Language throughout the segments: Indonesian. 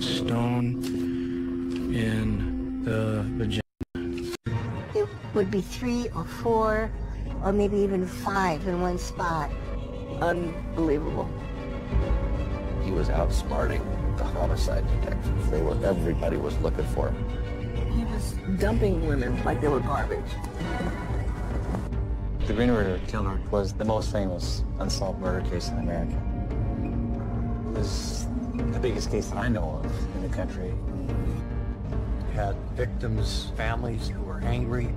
Stone in the vagina. It would be 3 or 4 or maybe even 5 in one spot. Unbelievable. He was outsmarting the homicide detectives. Everybody was looking for him. He was dumping women like they were garbage. The Green River Killer was the most famous unsolved murder case in America. It was the biggest case that I know of in the country. We had victims' families who were angry.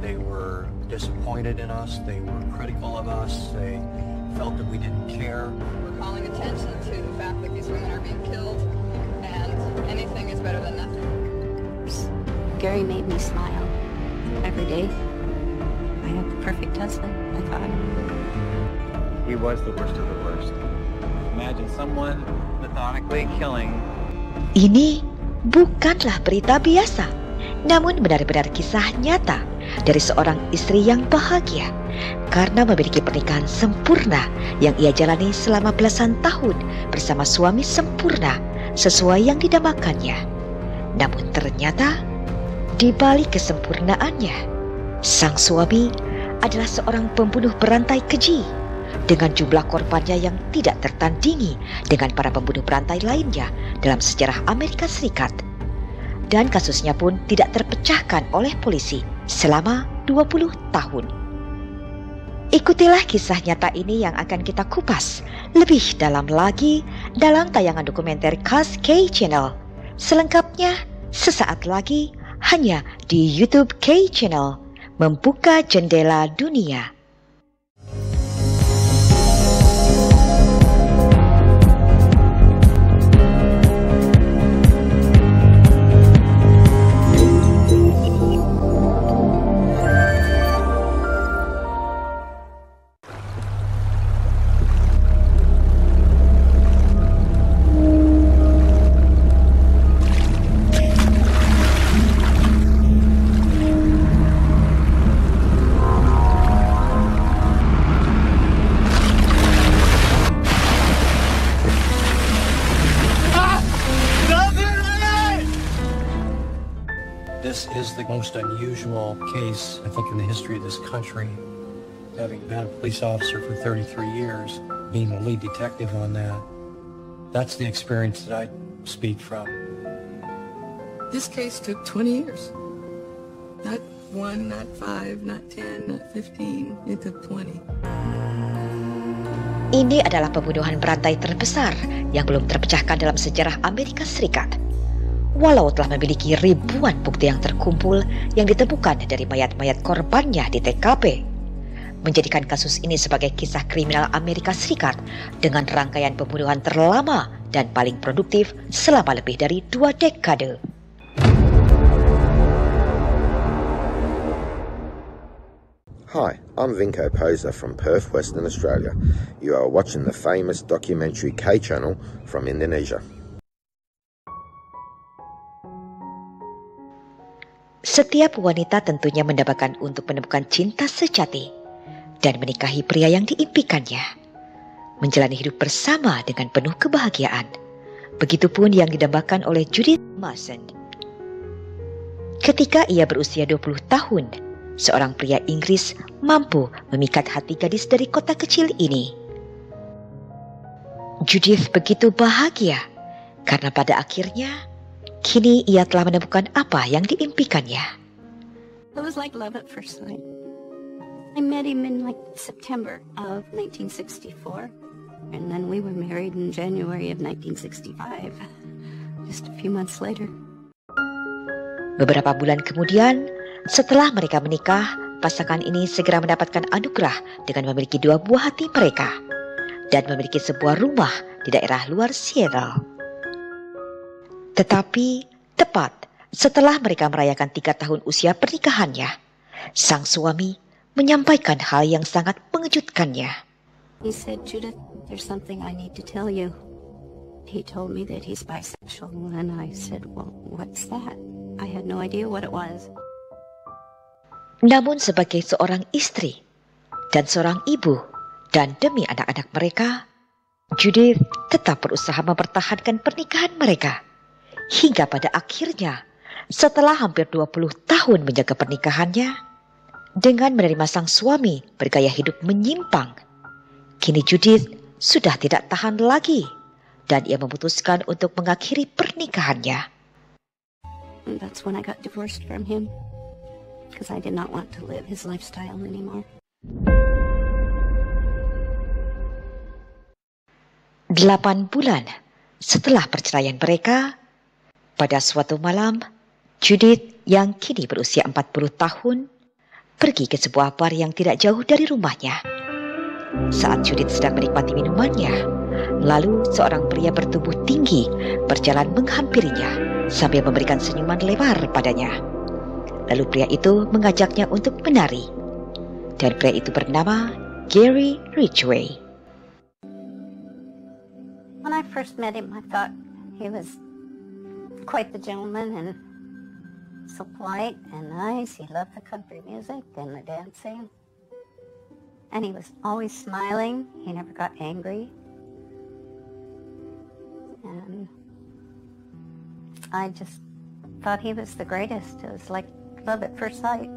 They were disappointed in us. They were critical of us. They felt that we didn't care. We're calling attention to the fact that these women are being killed, and anything is better than nothing. Gary made me smile every day. I have the perfect husband, I thought. He was the worst of the worst. Imagine someone methodically killing. Ini bukanlah berita biasa, namun benar-benar kisah nyata dari seorang istri yang bahagia karena memiliki pernikahan sempurna yang ia jalani selama belasan tahun bersama suami sempurna sesuai yang didambakannya. Namun ternyata di balik kesempurnaannya, sang suami adalah seorang pembunuh berantai keji dengan jumlah korbannya yang tidak tertandingi dengan para pembunuh berantai lainnya dalam sejarah Amerika Serikat. Dan kasusnya pun tidak terpecahkan oleh polisi selama 20 tahun. Ikutilah kisah nyata ini yang akan kita kupas lebih dalam lagi dalam tayangan dokumenter khas K Channel. Selengkapnya sesaat lagi hanya di YouTube K Channel, membuka jendela dunia. This is the most unusual case, I think, in the history of this country. Having been a police officer for 33 years, being the lead detective on that, that's the experience that I speak from. This case took 20 years. Not 1, not 5, not 10, not 15. It took 20. Ini adalah pembunuhan berantai terbesar yang belum terpecahkan dalam sejarah Amerika Serikat. Walau telah memiliki ribuan bukti yang terkumpul yang ditemukan dari mayat-mayat korbannya di TKP, menjadikan kasus ini sebagai kisah kriminal Amerika Serikat dengan rangkaian pembunuhan terlama dan paling produktif selama lebih dari 2 dekade. Hi, I'm Vinko Poser from Perth, Western Australia. You are watching the famous documentary K Channel from Indonesia. Setiap wanita tentunya mendambakan untuk menemukan cinta sejati dan menikahi pria yang diimpikannya, menjalani hidup bersama dengan penuh kebahagiaan. Begitupun yang didambakan oleh Judith Mason. Ketika ia berusia 20 tahun, seorang pria Inggris mampu memikat hati gadis dari kota kecil ini. Judith begitu bahagia karena pada akhirnya kini ia telah menemukan apa yang diimpikannya. It was like love at first sight. I met him in September of 1964, and then we were married in January of 1965, just a few months later. Beberapa bulan kemudian, setelah mereka menikah, pasangan ini segera mendapatkan anugerah dengan memiliki 2 buah hati mereka dan memiliki sebuah rumah di daerah luar Seattle. Tetapi tepat setelah mereka merayakan 3 tahun usia pernikahannya, sang suami menyampaikan hal yang sangat mengejutkannya. He said, Judith, there's something I need to tell you. He told me that he's bisexual, and I said, well, what's that? I had no idea what it was. Namun sebagai seorang istri dan seorang ibu dan demi anak-anak mereka, Judith tetap berusaha mempertahankan pernikahan mereka. Hingga pada akhirnya, setelah hampir 20 tahun menjaga pernikahannya, dengan menerima sang suami bergaya hidup menyimpang, kini Judith sudah tidak tahan lagi dan ia memutuskan untuk mengakhiri pernikahannya. And that's when I got divorced from him, because I did not want to live his lifestyle anymore. 8 bulan setelah perceraian mereka, pada suatu malam, Judith yang kini berusia 40 tahun pergi ke sebuah bar yang tidak jauh dari rumahnya. Saat Judith sedang menikmati minumannya, lalu seorang pria bertubuh tinggi berjalan menghampirinya sambil memberikan senyuman lebar padanya. Lalu pria itu mengajaknya untuk menari. Dan pria itu bernama Gary Ridgway. When I first met him, I thought he was quite the gentleman and so polite and nice. He loved the country music and the dancing. And he was always smiling. He never got angry. And I just thought he was the greatest. It was like love at first sight.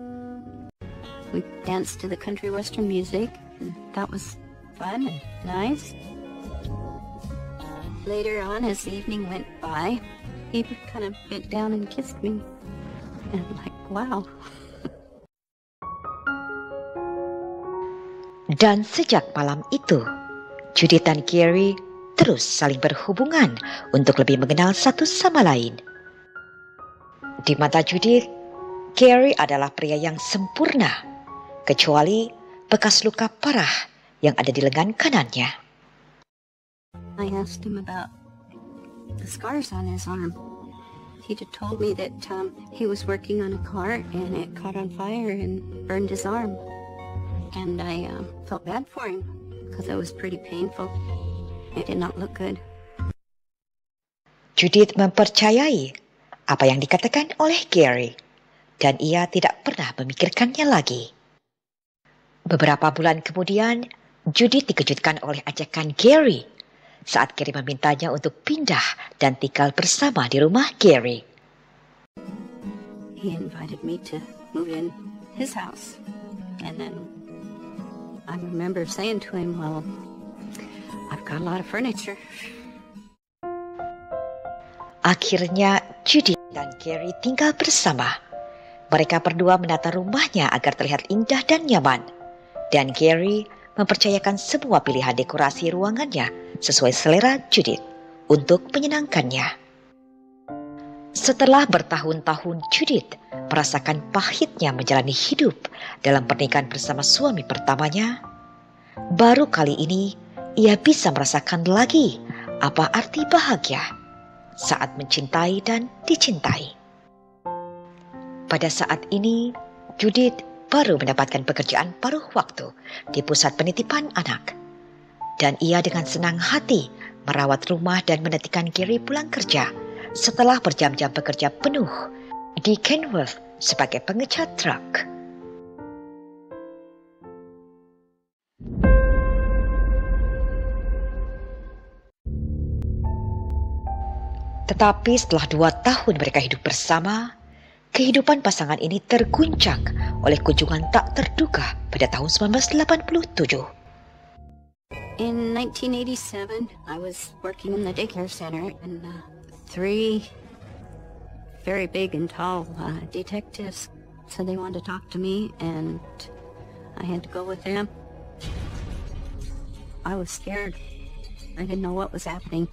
We danced to the country western music, and that was fun and nice. Later on, as the evening went by, he kind of bent down and kissed me. And I'm like, wow. Dan sejak malam itu, Judith dan Gary terus saling berhubungan untuk lebih mengenal satu sama lain. Di mata Judith, Gary adalah pria yang sempurna, kecuali bekas luka parah yang ada di lengan kanannya. I asked him about the scars on his arm. He just told me that he was working on a car and it caught on fire and burned his arm. And I felt bad for him because it was pretty painful. It did not look good. Judith mempercayai apa yang dikatakan oleh Gary dan ia tidak pernah memikirkannya lagi. Beberapa bulan kemudian, Judith dikejutkan oleh ajakan Gary saat Gary memintanya untuk pindah dan tinggal bersama di rumah Gary. He invited me to move in his house. And then I remember saying to him, well, I've got a lot of furniture. Akhirnya Judith dan Gary tinggal bersama. Mereka berdua menata rumahnya agar terlihat indah dan nyaman. Dan Gary mempercayakan semua pilihan dekorasi ruangannya sesuai selera Judith untuk menyenangkannya. Setelah bertahun-tahun Judith merasakan pahitnya menjalani hidup dalam pernikahan bersama suami pertamanya, baru kali ini ia bisa merasakan lagi apa arti bahagia saat mencintai dan dicintai. Pada saat ini, Judith baru mendapatkan pekerjaan paruh waktu di pusat penitipan anak. Dan ia dengan senang hati merawat rumah dan menantikan Gary pulang kerja setelah berjam-jam bekerja penuh di Kenworth sebagai pengecat truk. Tetapi setelah 2 tahun mereka hidup bersama, kehidupan pasangan ini terguncang oleh kunjungan tak terduga pada tahun 1987. In 1987, I was working in the daycare center, and 3 very big and tall detectives said they wanted to talk to me, and I had to go with them. I was scared. I didn't know what was happening.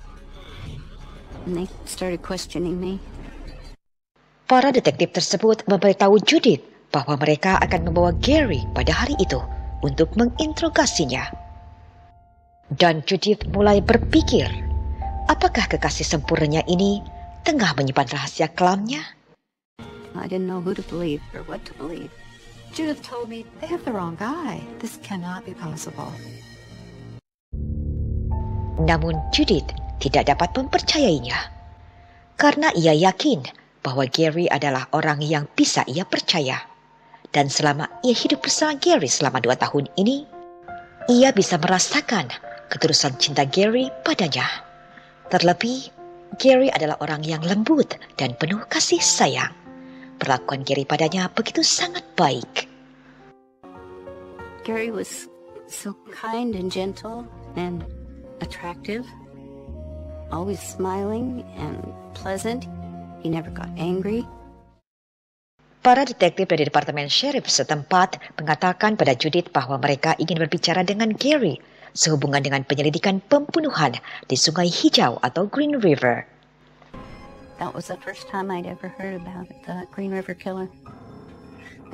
And they started questioning me. Para detektif tersebut memberitahu Judith bahwa mereka akan membawa Gary pada hari itu untuk menginterogasinya. Dan Judith mulai berpikir, apakah kekasih sempurnanya ini tengah menyimpan rahasia kelamnya? I didn't know who to believe or what to believe. Judith told me, they have the wrong guy. This cannot be possible. Namun Judith tidak dapat mempercayainya, karena ia yakin bahwa Gary adalah orang yang bisa ia percaya. Dan selama ia hidup bersama Gary selama 2 tahun ini, ia bisa merasakan ketulusan cinta Gary padanya. Terlebih, Gary adalah orang yang lembut dan penuh kasih sayang. Perlakuan Gary padanya begitu sangat baik. Gary was so kind and gentle and attractive, always smiling and pleasant. He never got angry. Para detektif dari Departemen Sheriff setempat mengatakan pada Judith bahwa mereka ingin berbicara dengan Gary sehubungan dengan penyelidikan pembunuhan di Sungai Hijau atau Green River. That was the first time I'd ever heard about it, the Green River Killer.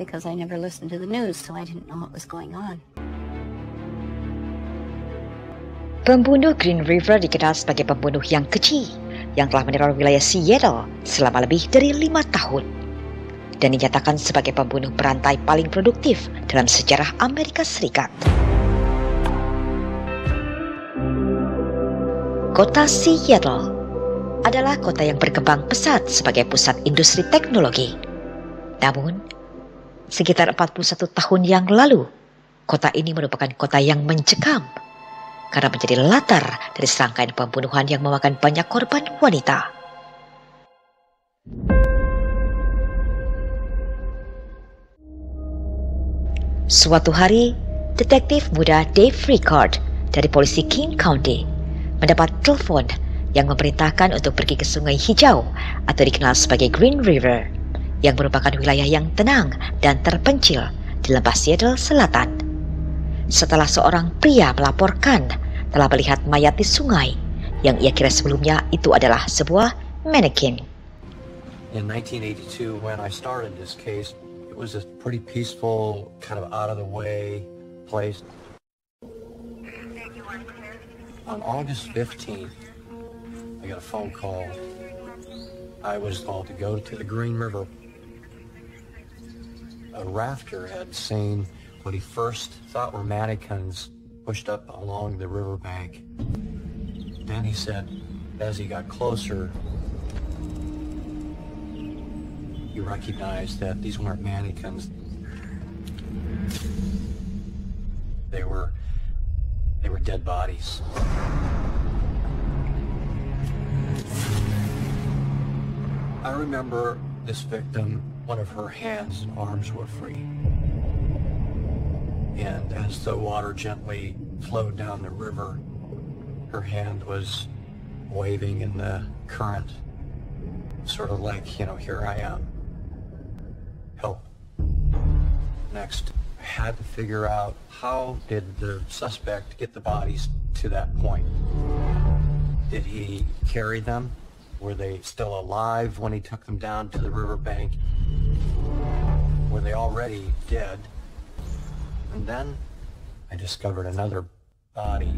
Because I never listened to the news, so I didn't know what was going on. Pembunuh Green River dikenal sebagai pembunuh yang keji, yang telah meneror wilayah Seattle selama lebih dari 5 tahun. Dan dinyatakan sebagai pembunuh berantai paling produktif dalam sejarah Amerika Serikat. Kota Seattle adalah kota yang berkembang pesat sebagai pusat industri teknologi. Namun, sekitar 41 tahun yang lalu, kota ini merupakan kota yang mencekam karena menjadi latar dari serangkaian pembunuhan yang memakan banyak korban wanita. Suatu hari, detektif muda Dave Rickard dari polisi King County mendapat telepon yang memerintahkan untuk pergi ke Sungai Hijau atau dikenal sebagai Green River, yang merupakan wilayah yang tenang dan terpencil di lembah Seattle Selatan. Setelah seorang pria melaporkan telah melihat mayat di sungai yang ia kira sebelumnya itu adalah sebuah mannequin. In 1982, when I started this case, it was a pretty peaceful, kind of out-of-the-way place. On August 15th, I got a phone call. I was told to go to the Green River. A rafter had seen what he first thought were mannequins pushed up along the riverbank. Then he said, as he got closer, he recognized that these weren't mannequins. They were dead bodies. I remember this victim, one of her hands and arms were free. And as the water gently flowed down the river, her hand was waving in the current, sort of like, here I am. Help. Next, I had to figure out, how did the suspect get the bodies to that point? Did he carry them? Were they still alive when he took them down to the riverbank? Were they already dead? And then I discovered another body.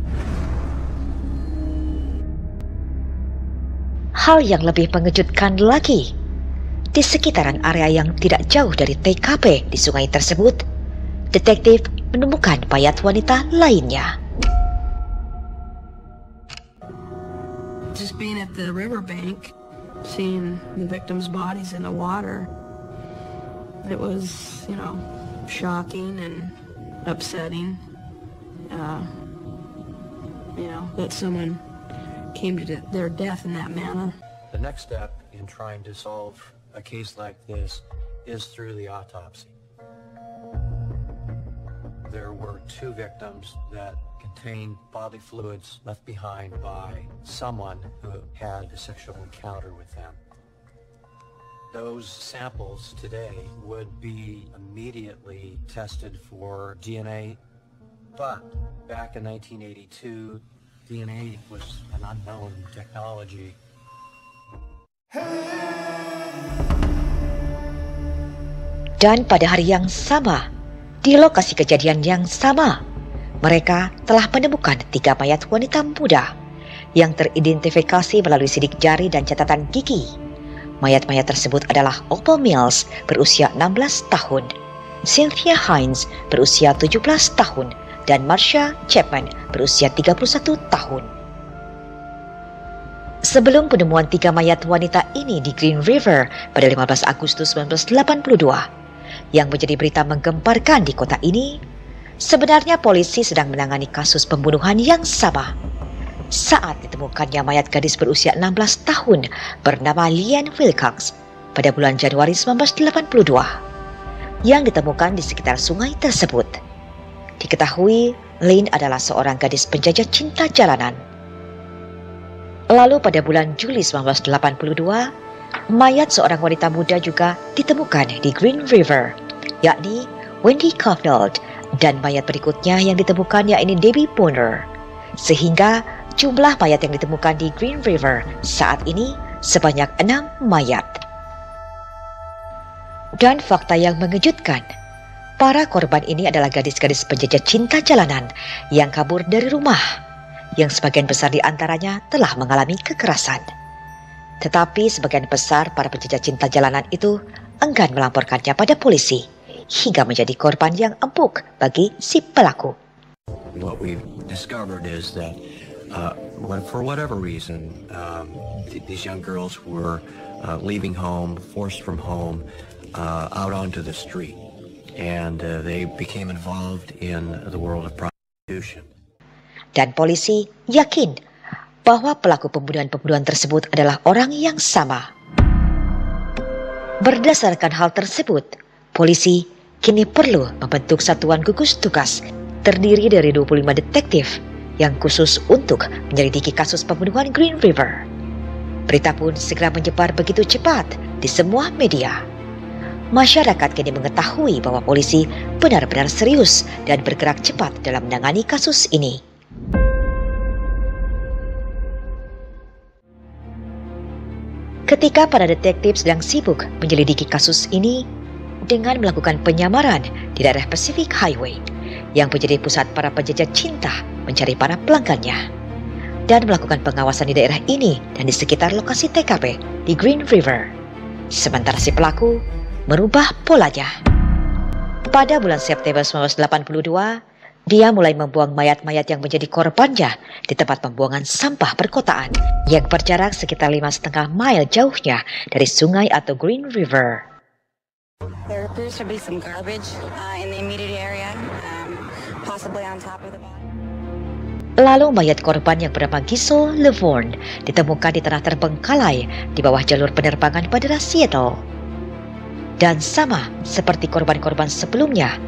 Hal yang lebih mengejutkan lagi, di sekitaran area yang tidak jauh dari TKP di sungai tersebut, detektif menemukan mayat wanita lainnya. Just being at the riverbank, seeing the victims' bodies in the water, it was, shocking and upsetting. That someone came to their death in that manner. The next step in trying to solve a case like this is through the autopsy. There were 2 victims that contained bodily fluids left behind by someone who had a sexual encounter with them. Those samples today would be immediately tested for DNA, but back in 1982, DNA was an unknown technology. Dan pada hari yang sama, di lokasi kejadian yang sama, mereka telah menemukan 3 mayat wanita muda yang teridentifikasi melalui sidik jari dan catatan gigi. Mayat-mayat tersebut adalah Opal Mills berusia 16 tahun, Cynthia Hines berusia 17 tahun, dan Marcia Chapman berusia 31 tahun. Sebelum penemuan 3 mayat wanita ini di Green River pada 15 Agustus 1982, yang menjadi berita menggemparkan di kota ini, Sebenarnya polisi sedang menangani kasus pembunuhan yang sama. Saat ditemukannya mayat gadis berusia 16 tahun bernama Leanne Wilcox pada bulan Januari 1982 yang ditemukan di sekitar sungai tersebut. Diketahui Lynn adalah seorang gadis penjajah cinta jalanan. Lalu pada bulan Juli 1982, mayat seorang wanita muda juga ditemukan di Green River, yakni Wendy Caulfield, dan mayat berikutnya yang ditemukan yakni Debbie Bonner. Sehingga jumlah mayat yang ditemukan di Green River saat ini sebanyak 6 mayat. Dan fakta yang mengejutkan, para korban ini adalah gadis-gadis penjajah cinta jalanan yang kabur dari rumah, yang sebagian besar di antaranya telah mengalami kekerasan. Tetapi sebagian besar para penjajah cinta jalanan itu enggan melaporkannya pada polisi, hingga menjadi korban yang empuk bagi si pelaku. What we've discovered is that for whatever reason, these young girls were leaving home, forced from home, out onto the street, and they became involved in the world of prostitution. Dan polisi yakin bahwa pelaku pembunuhan-pembunuhan tersebut adalah orang yang sama. Berdasarkan hal tersebut, polisi kini perlu membentuk satuan gugus tugas terdiri dari 25 detektif yang khusus untuk menyelidiki kasus pembunuhan Green River. Berita pun segera menyebar begitu cepat di semua media. Masyarakat kini mengetahui bahwa polisi benar-benar serius dan bergerak cepat dalam menangani kasus ini. Ketika para detektif sedang sibuk menyelidiki kasus ini dengan melakukan penyamaran di daerah Pacific Highway yang menjadi pusat para penjajah cinta mencari para pelanggannya, dan melakukan pengawasan di daerah ini dan di sekitar lokasi TKP di Green River, sementara si pelaku merubah polanya. Pada bulan September 1982, dia mulai membuang mayat-mayat yang menjadi korbannya di tempat pembuangan sampah perkotaan yang berjarak sekitar 5,5 mil jauhnya dari sungai atau Green River. There appears to be some garbage in the immediate area, possibly on top of the body. Lalu mayat korban yang bernama Giselle Levorn ditemukan di tanah terbengkalai di bawah jalur penerbangan bandara Seattle. Dan sama seperti korban-korban sebelumnya,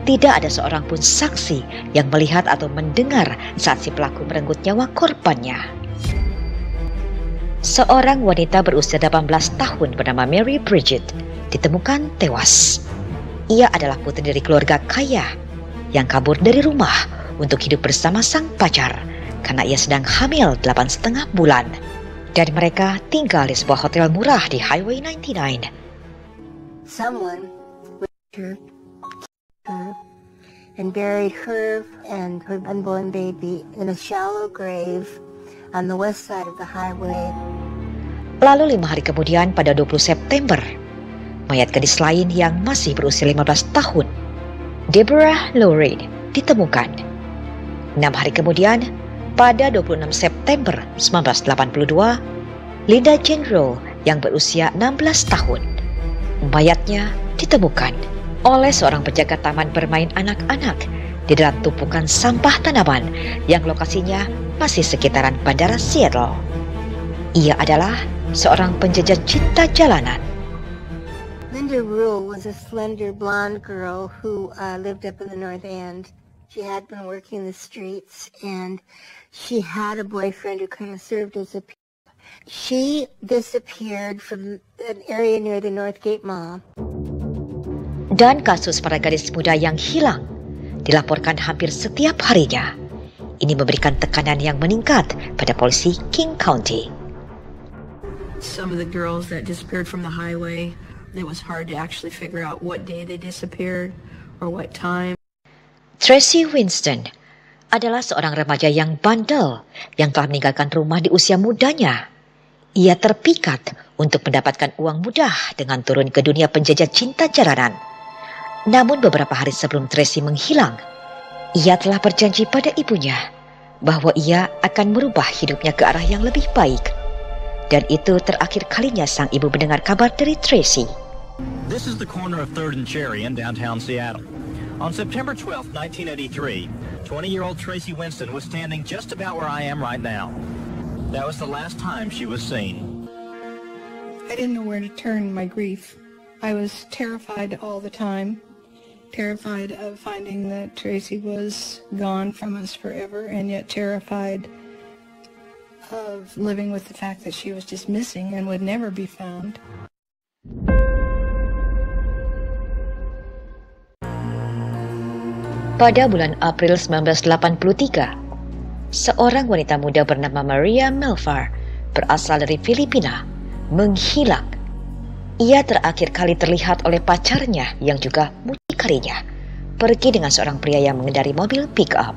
tidak ada seorang pun saksi yang melihat atau mendengar saat si pelaku merenggut nyawa korbannya. Seorang wanita berusia 18 tahun bernama Mary Bridget ditemukan tewas. Ia adalah putri dari keluarga kaya yang kabur dari rumah untuk hidup bersama sang pacar karena ia sedang hamil 8,5 bulan. Dan mereka tinggal di sebuah hotel murah di Highway 99. Someone and buried her and her unborn baby in a shallow grave on the west side of the highway. Lalu 5 hari kemudian pada 20 September, mayat gadis lain yang masih berusia 15 tahun, Deborah Lorraine, ditemukan. 6 hari kemudian, pada 26 September 1982, Linda Jane Rowe yang berusia 16 tahun, mayatnya ditemukan oleh seorang penjaga taman bermain anak-anak di dalam tumpukan sampah tanaman yang lokasinya masih sekitaran bandara Seattle. Ia adalah seorang penjajah cinta jalanan. Linda Rowe was a slender blonde girl who lived up in the North End. She had been working the streets and she had a boyfriend who kind of served as a pimp. She disappeared from an area near the Northgate Mall. Dan kasus para gadis muda yang hilang dilaporkan hampir setiap harinya. Ini memberikan tekanan yang meningkat pada polisi King County. Some of the girls that disappeared from the highway, it was hard to actually figure out what day they disappeared or what time. Tracy Winston adalah seorang remaja yang bandel yang telah meninggalkan rumah di usia mudanya. Ia terpikat untuk mendapatkan uang mudah dengan turun ke dunia penjajah cinta jalanan. Namun beberapa hari sebelum Tracy menghilang, ia telah berjanji pada ibunya bahwa ia akan merubah hidupnya ke arah yang lebih baik. Dan itu terakhir kalinya sang ibu mendengar kabar dari Tracy. This is the corner of 3rd and Cherry in downtown Seattle. On September 12, 1983, 20-year-old Tracy Winston was standing just about where I am right now. That was the last time she was seen. I didn't know where to turn my grief. I was terrified all the time, terrified of finding that Tracy was gone from us forever, and yet terrified of living with the fact that she was just missing and would never be found. Pada bulan April 1983, seorang wanita muda bernama Maria Melvar berasal dari Filipina menghilang. Ia terakhir kali terlihat oleh pacarnya yang juga mucikarinya pergi dengan seorang pria yang mengendari mobil pick-up.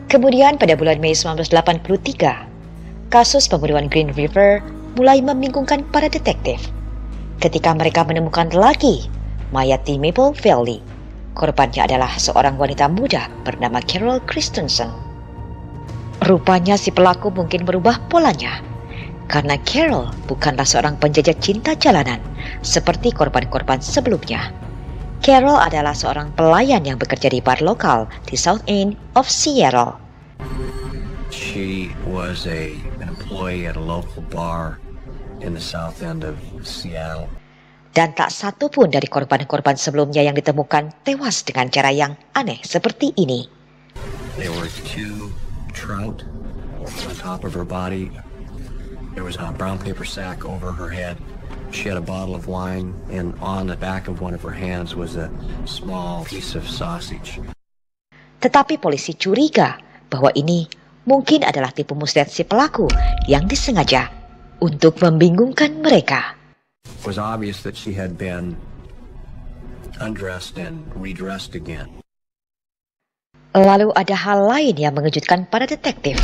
Kemudian pada bulan Mei 1983, kasus pembunuhan Green River mulai membingungkan para detektif ketika mereka menemukan lagi mayat di Maple Valley. Korbannya adalah seorang wanita muda bernama Carol Christensen. Rupanya si pelaku mungkin berubah polanya, karena Carol bukanlah seorang penjajah cinta jalanan seperti korban-korban sebelumnya. Carol adalah seorang pelayan yang bekerja di bar lokal di South End of Seattle. She was an employee at a local bar in the South End of Seattle. Dan tak satu pun dari korban-korban sebelumnya yang ditemukan tewas dengan cara yang aneh seperti ini. There were 2 trout on top of her body. There was a brown paper sack over her head. She had a bottle of wine, and on the back of one of her hands was a small piece of sausage. Tetapi polisi curiga bahwa ini mungkin adalah tipu muslihat si pelaku yang disengaja untuk membingungkan mereka. It was obvious that she had been undressed and redressed again. Lalu ada hal lain yang mengejutkan para detektif.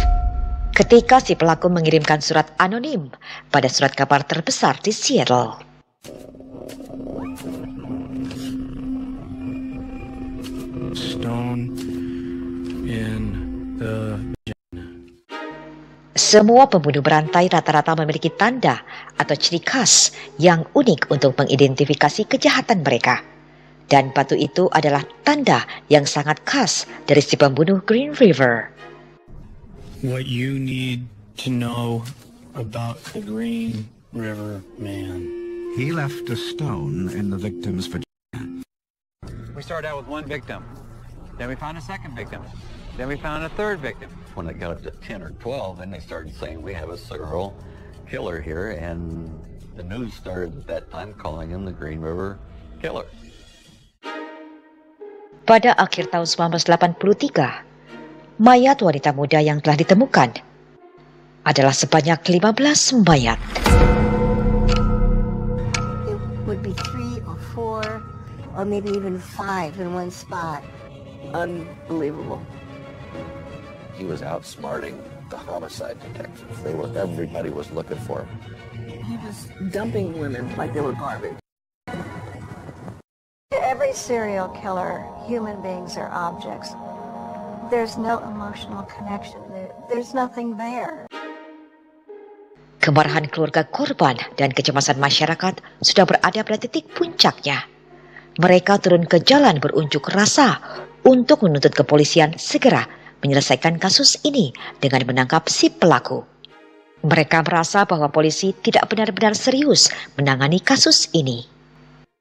Ketika si pelaku mengirimkan surat anonim pada surat kabar terbesar di Seattle. Stone in the Semua pembunuh berantai rata-rata memiliki tanda atau ciri khas yang unik untuk mengidentifikasi kejahatan mereka. Dan batu itu adalah tanda yang sangat khas dari si pembunuh Green River. What you need to know about the Green River Man. He left a stone in the victim's vagina. We started out with one victim. Then we found a second victim. Then we found a third victim. When it got up to 10 or 12, then they started saying, we have a serial killer here, and the news started at that time calling him the Green River Killer. Pada akhir tahun 1983, mayat wanita muda yang telah ditemukan adalah sebanyak 15 mayat. It would be 3 or 4 or maybe even 5 in one spot. Unbelievable. He was outsmarting the homicide detectives. Everybody was looking for him. He was dumping women like they were garbage. Every serial killer, human beings are objects. There's no emotional connection. There's nothing there. Kemarahan keluarga korban dan kecemasan masyarakat sudah berada pada titik puncaknya. Mereka turun ke jalan berunjuk rasa untuk menuntut kepolisian segera menyelesaikan kasus ini dengan menangkap si pelaku. Mereka merasa bahwa polisi tidak benar-benar serius menangani kasus ini.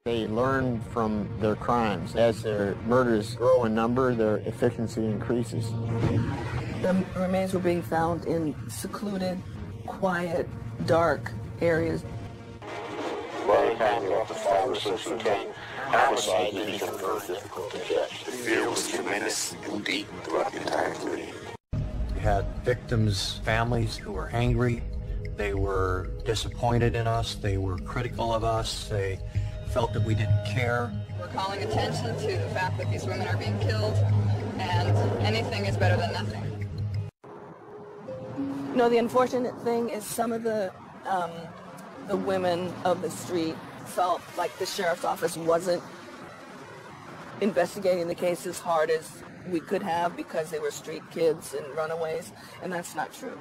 They learn from their crimes. As their murders grow in number, their efficiency increases. The remains were being found in secluded, quiet, dark areas. By the time you're up to 5 or 6 feet, homicide became very difficult to judge. The fear was tremendous and deep throughout the entire community. We had victims' families who were angry. They were disappointed in us. They were critical of us. They felt that we didn't care. We're calling attention to the fact that these women are being killed, and anything is better than nothing. You know, the unfortunate thing is some of the women of the street felt like the sheriff's office wasn't investigating the case as hard as we could have because they were street kids and runaways, and that's not true.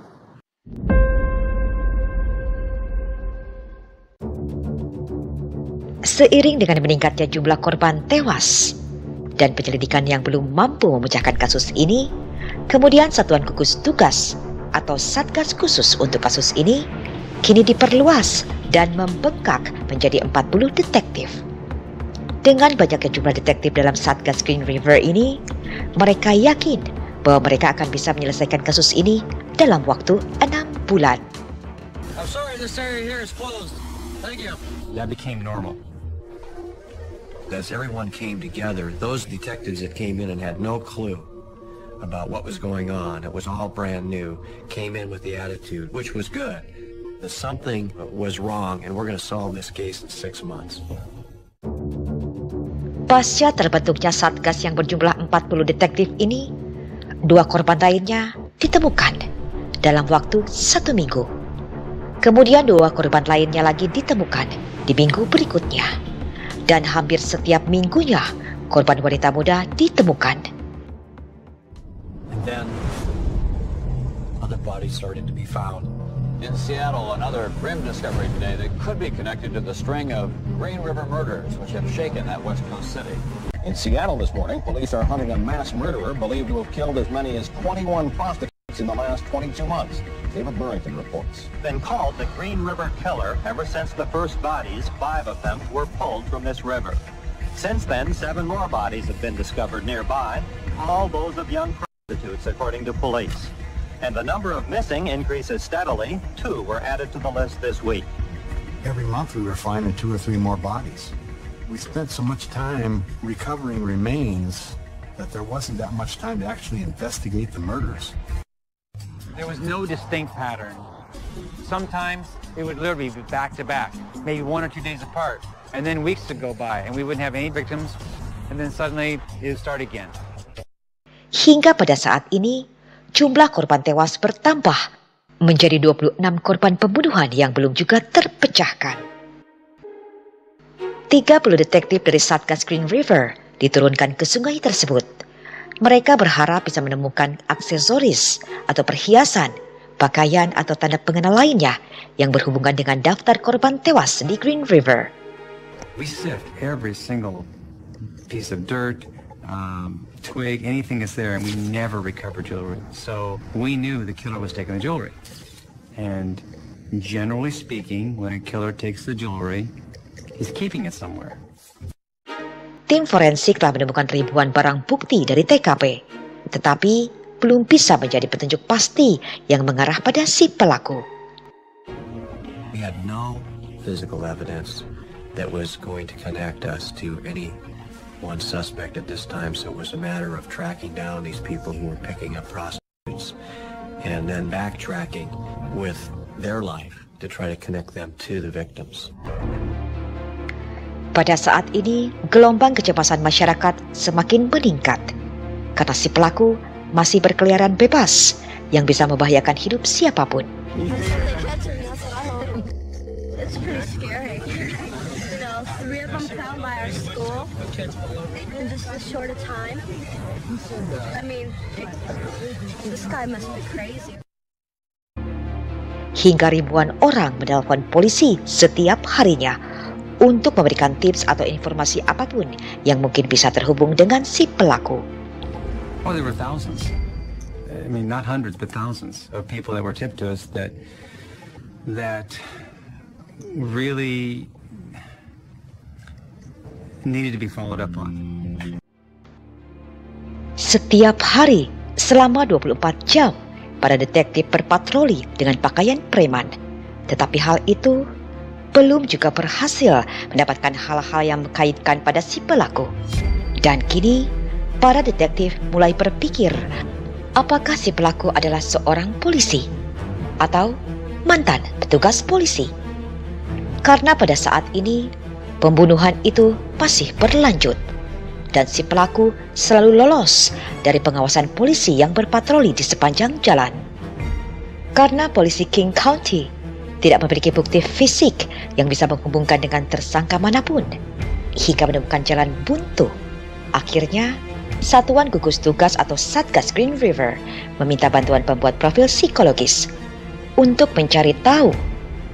Seiring dengan meningkatnya jumlah korban tewas dan penyelidikan yang belum mampu memecahkan kasus ini, kemudian Satuan Gugus Tugas atau Satgas Khusus untuk kasus ini kini diperluas dan membengkak menjadi 40 detektif. Dengan banyaknya jumlah detektif dalam Satgas Green River ini, mereka yakin bahwa mereka akan bisa menyelesaikan kasus ini dalam waktu 6 bulan. I'm sorry, this area here is closed. Thank you. That became normal. As everyone came together, those detectives that came in and had no clue about what was going on, it was all brand new, came in with the attitude, which was good, that something was wrong and we're going to solve this case in 6 months. Pasca terbentuknya Satgas yang berjumlah 40 detektif ini, 2 korban lainnya ditemukan dalam waktu 1 minggu. Kemudian 2 korban lainnya lagi ditemukan di minggu berikutnya. Dan hampir setiap minggunya korban wanita muda ditemukan. And then other bodies started to be found. In Seattle, another grim discovery today that could be connected to the string of Green River murders which have shaken that West Coast city. In Seattle this morning, police are hunting a mass murderer believed to have killed as many as 21 prostitutes in the last 22 months. David Burrington reports. Been called the Green River Killer ever since the first bodies, 5 of them, were pulled from this river. Since then, 7 more bodies have been discovered nearby, all those of young prostitutes, according to police. And the number of missing increases steadily. 2 were added to the list this week. Every month we were finding 2 or 3 more bodies. We spent so much time recovering remains that there wasn't that much time to actually investigate the murders. There was no distinct pattern. Sometimes it would literally be back to back, maybe 1 or 2 days apart, and then weeks would go by and we wouldn't have any victims, and then suddenly it would start again. Hingga pada saat ini, jumlah korban tewas bertambah menjadi 26 korban pembunuhan yang belum juga terpecahkan. 30 detektif dari Satgas Green River diturunkan ke sungai tersebut. Mereka berharap bisa menemukan aksesoris atau perhiasan, pakaian atau tanda pengenal lainnya yang berhubungan dengan daftar korban tewas di Green River. We sift every single piece of dirt, twig, anything that's there, and we never recover jewelry. So we knew the killer was taking the jewelry. And generally speaking, when a killer takes the jewelry, he's keeping it somewhere. Tim forensik telah menemukan ribuan barang bukti dari TKP, tetapi belum bisa menjadi petunjuk pasti yang mengarah pada si pelaku. We had no physical evidence that was going to connect us to any one suspect at this time, so it was a matter of tracking down these people who were picking up prostitutes and then backtracking with their life to try to connect them to the victims. Pada saat ini, gelombang kecemasan masyarakat semakin meningkat karena si pelaku masih berkeliaran bebas yang bisa membahayakan hidup siapapun. It's pretty scary. You know, 3 of them found by our school in just a short a time. I mean, this guy must be crazy. Hingga ribuan orang menelpon polisi setiap harinya untuk memberikan tips atau informasi apapun yang mungkin bisa terhubung dengan si pelaku. Oh, there were thousands. I mean, not hundreds, but thousands of people that were tipped to us that really needed to be followed up on. Setiap hari selama 24 jam, para detektif berpatroli dengan pakaian preman. Tetapi hal itu belum juga berhasil mendapatkan hal-hal yang mengkaitkan pada si pelaku. Dan kini, para detektif mulai berpikir, apakah si pelaku adalah seorang polisi atau mantan petugas polisi? Karena pada saat ini, pembunuhan itu masih berlanjut dan si pelaku selalu lolos dari pengawasan polisi yang berpatroli di sepanjang jalan. Karena polisi King County tidak memiliki bukti fisik yang bisa menghubungkan dengan tersangka manapun, hingga menemukan jalan buntu. Akhirnya, Satuan Gugus Tugas atau Satgas Green River meminta bantuan pembuat profil psikologis untuk mencari tahu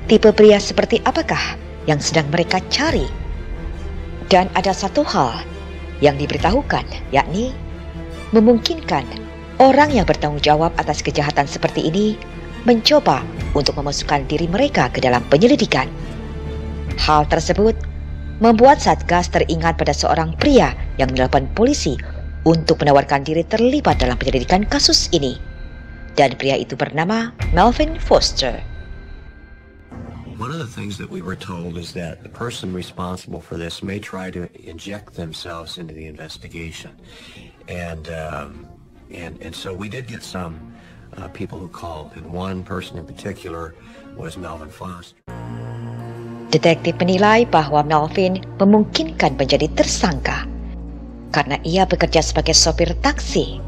tipe pria seperti apakah yang sedang mereka cari. Dan ada satu hal yang diberitahukan, yakni memungkinkan orang yang bertanggung jawab atas kejahatan seperti ini mencoba untuk memasukkan diri mereka ke dalam penyelidikan. Hal tersebut membuat Satgas teringat pada seorang pria yang menelepon polisi untuk menawarkan diri terlibat dalam penyelidikan kasus ini. Dan pria itu bernama Melvin Foster. One of the things that we were told is that the person responsible for this may try to inject themselves into the investigation. And so we did get some people who called, and one person in particular was Melvin Foster. Detektif menilai bahwa Melvin memungkinkan menjadi tersangka karena ia bekerja sebagai sopir taksi.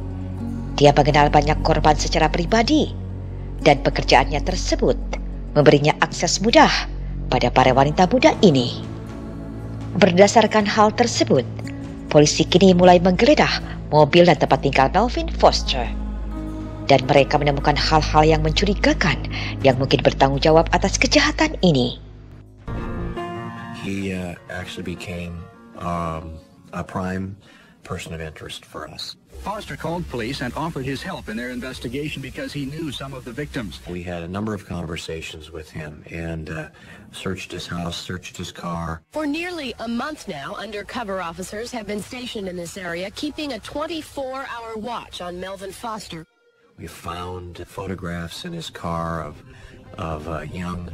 Dia mengenal banyak korban secara pribadi dan pekerjaannya tersebut memberinya akses mudah pada para wanita muda ini. Berdasarkan hal tersebut, polisi kini mulai menggeledah mobil dan tempat tinggal Melvin Foster. Dan mereka menemukan hal-hal yang mencurigakan yang mungkin bertanggung jawab atas kejahatan ini. He actually became a prime person of interest for us. Foster called police and offered his help in their investigation because he knew some of the victims. We had a number of conversations with him and searched his house, searched his car. For nearly a month now, undercover officers have been stationed in this area, keeping a 24-hour watch on Melvin Foster. We found photographs in his car of young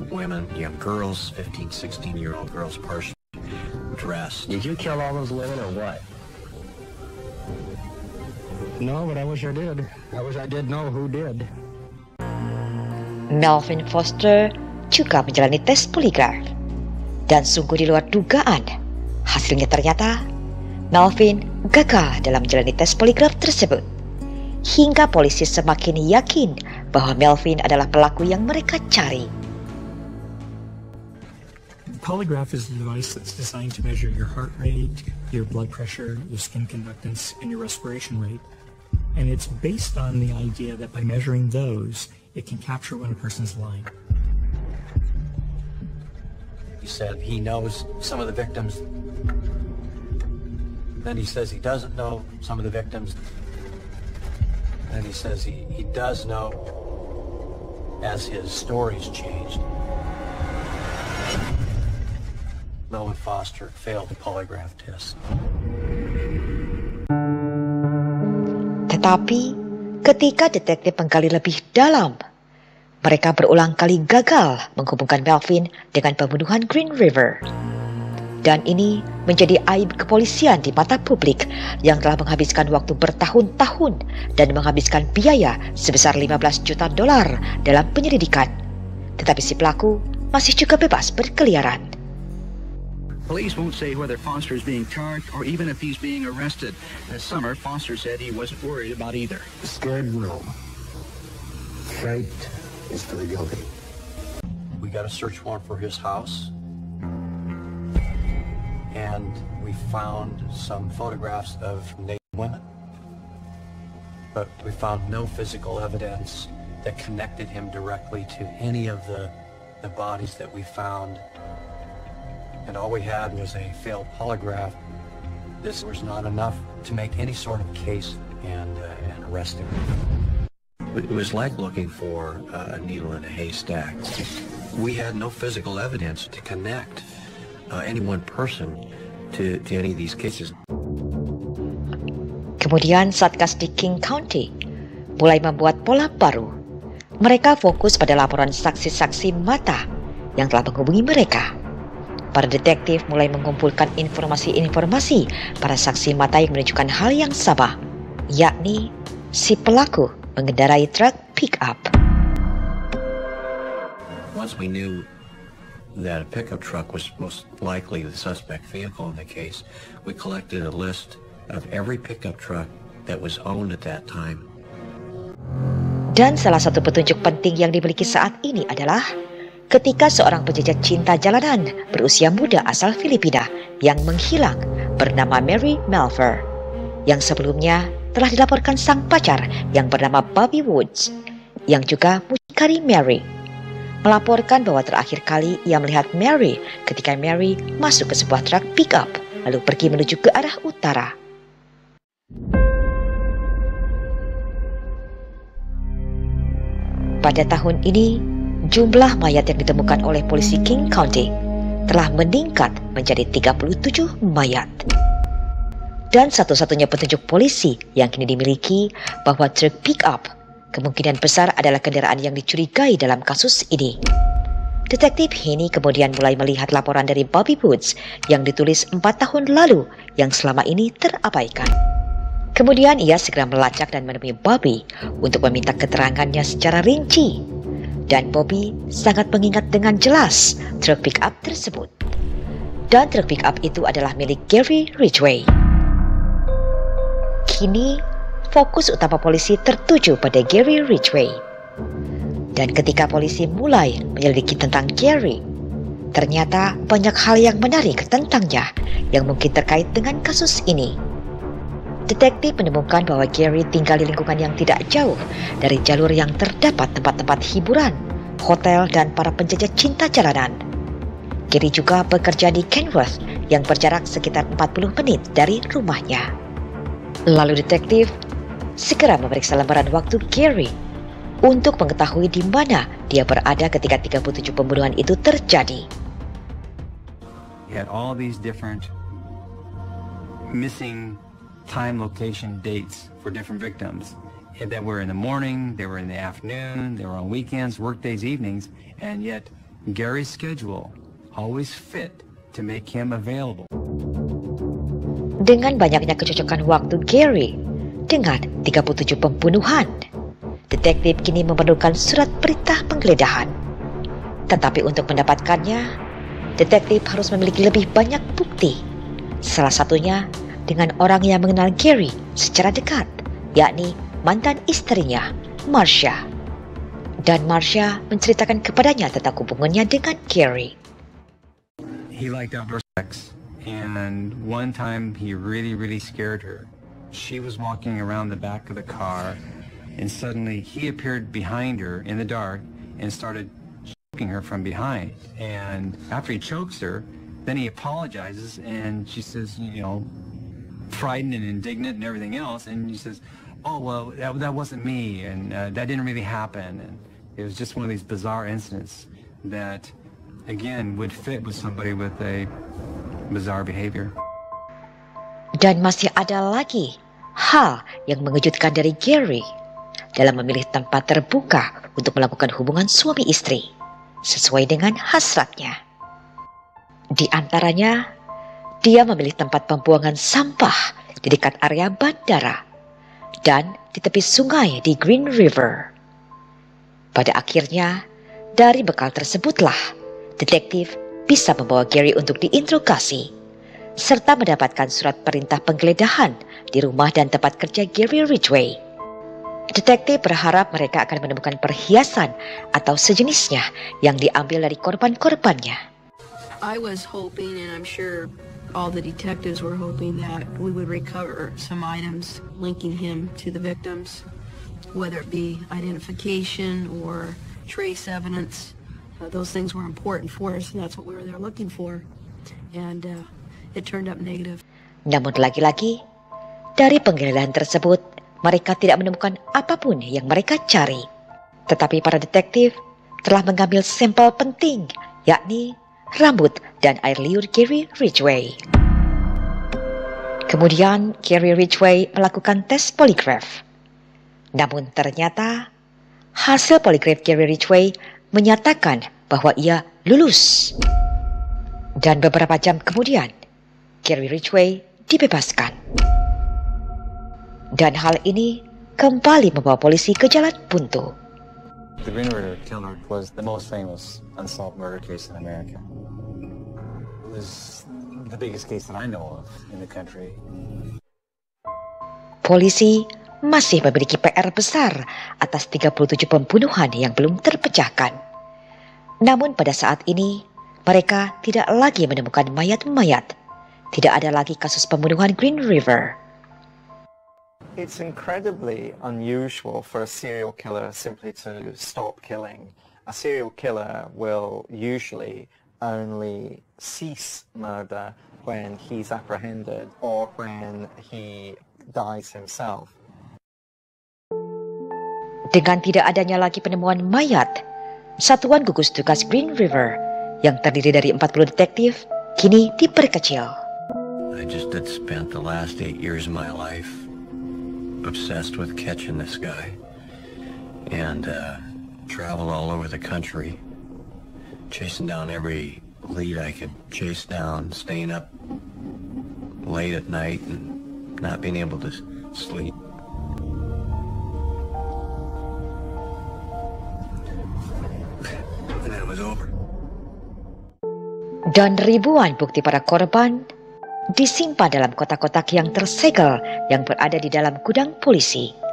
women, young girls, 15, 16-year-old girls, partially dressed. Did you kill all those women or what? No, but I wish I did. I wish I did know who did. Melvin Foster juga menjalani tes poligraf. Dan sungguh di luar dugaan, hasilnya ternyata Melvin gagal dalam menjalani tes poligraf tersebut. Hingga polisi semakin yakin bahwa Melvin adalah pelaku yang mereka cari. Polygraph is a device that's designed to measure your heart rate, your blood pressure, your skin conductance, and your respiration rate. And it's based on the idea that by measuring those, it can capture when a person's lying. He said he knows some of the victims. Then he says he doesn't know some of the victims. Then he says he does know as his stories changed. Melvin Foster failed the polygraph test. Tetapi ketika detektif menggali lebih dalam, mereka berulang kali gagal menghubungkan Melvin dengan pembunuhan Green River. Dan ini menjadi aib kepolisian di mata publik yang telah menghabiskan waktu bertahun-tahun dan menghabiskan biaya sebesar $15 juta dalam penyelidikan. Tetapi si pelaku masih juga bebas berkeliaran. Police won't say whether Foster is being charged or even if he's being arrested. This summer, Foster said he wasn't worried about either. Scared room. Fright is for the guilty. We got a search warrant for his house. And we found some photographs of naked women. But we found no physical evidence that connected him directly to any of the bodies that we found. And all we had was a failed polygraph. This was not enough to make any sort of case and arrest him. It was like looking for a needle in a haystack. We had no physical evidence to connect any one person to any of these cases. Kemudian Satgas di King County mulai membuat pola baru. Mereka fokus pada laporan saksi-saksi mata yang telah menghubungi mereka. Para detektif mulai mengumpulkan informasi-informasi para saksi mata yang menunjukkan hal yang sama, yakni si pelaku mengendarai truk pick-up. Once we knew that a pickup truck was most likely the suspect vehicle in the case, we collected a list of every pickup truck that was owned at that time. Dan salah satu petunjuk penting yang dimiliki saat ini adalah ketika seorang penjajah cinta jalanan berusia muda asal Filipina yang menghilang bernama Mary Melver, yang sebelumnya telah dilaporkan sang pacar yang bernama Bobby Woods, yang juga mucikari Mary. melaporkan bahwa terakhir kali ia melihat Mary ketika Mary masuk ke sebuah truk pick-up lalu pergi menuju ke arah utara. Pada tahun ini, jumlah mayat yang ditemukan oleh polisi King County telah meningkat menjadi 37 mayat. Dan satu-satunya petunjuk polisi yang kini dimiliki bahwa truk pick-up kemungkinan besar adalah kendaraan yang dicurigai dalam kasus ini. Detektif Haney kemudian mulai melihat laporan dari Bobby Woods yang ditulis 4 tahun lalu yang selama ini terabaikan. Kemudian ia segera melacak dan menemui Bobby untuk meminta keterangannya secara rinci. Dan Bobby sangat mengingat dengan jelas truk pick-up tersebut. Dan truk pick-up itu adalah milik Gary Ridgway. Kini, fokus utama polisi tertuju pada Gary Ridgway. Dan ketika polisi mulai menyelidiki tentang Gary, ternyata banyak hal yang menarik tentangnya yang mungkin terkait dengan kasus ini. Detektif menemukan bahwa Gary tinggal di lingkungan yang tidak jauh dari jalur yang terdapat tempat-tempat hiburan, hotel, dan para penjajah cinta jalanan. Gary juga bekerja di Kenworth yang berjarak sekitar 40 menit dari rumahnya. Lalu detektif segera memeriksa lembaran waktu Gary untuk mengetahui di mana dia berada ketika 37 pembunuhan itu terjadi. He had all these different missing time, location, dates for different victims that were in the morning, they were in the afternoon, they were on weekends, work days, evenings, and yet Gary's schedule always fit to make him available. Dengan banyaknya kecocokan waktu Gary dengan 37 pembunuhan, detektif kini memerlukan surat perintah penggeledahan. Tetapi untuk mendapatkannya, detektif harus memiliki lebih banyak bukti. Salah satunya dengan orang yang mengenal Gary secara dekat, yakni mantan istrinya, Marcia. Dan Marcia menceritakan kepadanya tentang hubungannya dengan Gary. He liked outdoor sex, and one time he really scared her. She was walking around the back of the car, and suddenly he appeared behind her in the dark and started choking her from behind. And after he chokes her, then he apologizes, and she says, you know, frightened and indignant and everything else, and he says, oh, well, that wasn't me, and that didn't really happen, and it was just one of these bizarre incidents that, again, would fit with somebody with a bizarre behavior. Dan masih ada lagi hal yang mengejutkan dari Gary dalam memilih tempat terbuka untuk melakukan hubungan suami istri sesuai dengan hasratnya. Di antaranya, dia memilih tempat pembuangan sampah di dekat area bandara dan di tepi sungai di Green River. Pada akhirnya, dari bekal tersebutlah, detektif bisa membawa Gary untuk diinterogasi, serta mendapatkan surat perintah penggeledahan di rumah dan tempat kerja Gary Ridgway. Detektif berharap mereka akan menemukan perhiasan atau sejenisnya yang diambil dari korban-korbannya. I was hoping, and I'm sure all the detectives were hoping, that we would recover some items linking him to the victims, whether it be identification or trace evidence. Those things were important for us, and that's what we were there looking for. And it turned up negative. Namun lagi-lagi, dari penggeledahan tersebut, mereka tidak menemukan apapun yang mereka cari. Tetapi para detektif telah mengambil sampel penting, yakni rambut dan air liur Gary Ridgway. Kemudian Gary Ridgway melakukan tes poligraf. Namun ternyata hasil poligraf Gary Ridgway menyatakan bahwa ia lulus. Dan beberapa jam kemudian Gary Ridgway dibebaskan. Dan hal ini kembali membawa polisi ke jalan buntu. The Green River Killer was the most famous unsolved murder case in America. It was the biggest case that I know of in the country. Polisi masih memiliki PR besar atas 37 pembunuhan yang belum terpecahkan. Namun pada saat ini, mereka tidak lagi menemukan mayat-mayat. Tidak ada lagi kasus pembunuhan Green River. It's incredibly unusual for a serial killer simply to stop killing A serial killer will usually only cease murder when he's apprehended or when he dies himself. Dengan tidak adanya lagi penemuan mayat, satuan gugus tugas Green River yang terdiri dari 40 detektif kini diperkecil. I just had spent the last 8 years of my life obsessed with catching this guy and traveled all over the country chasing down every lead I could chase down, staying up late at night and not being able to sleep. And then it was over. Dan ribuan bukti para korban disimpan dalam kotak-kotak yang tersegel yang berada di dalam gudang polisi.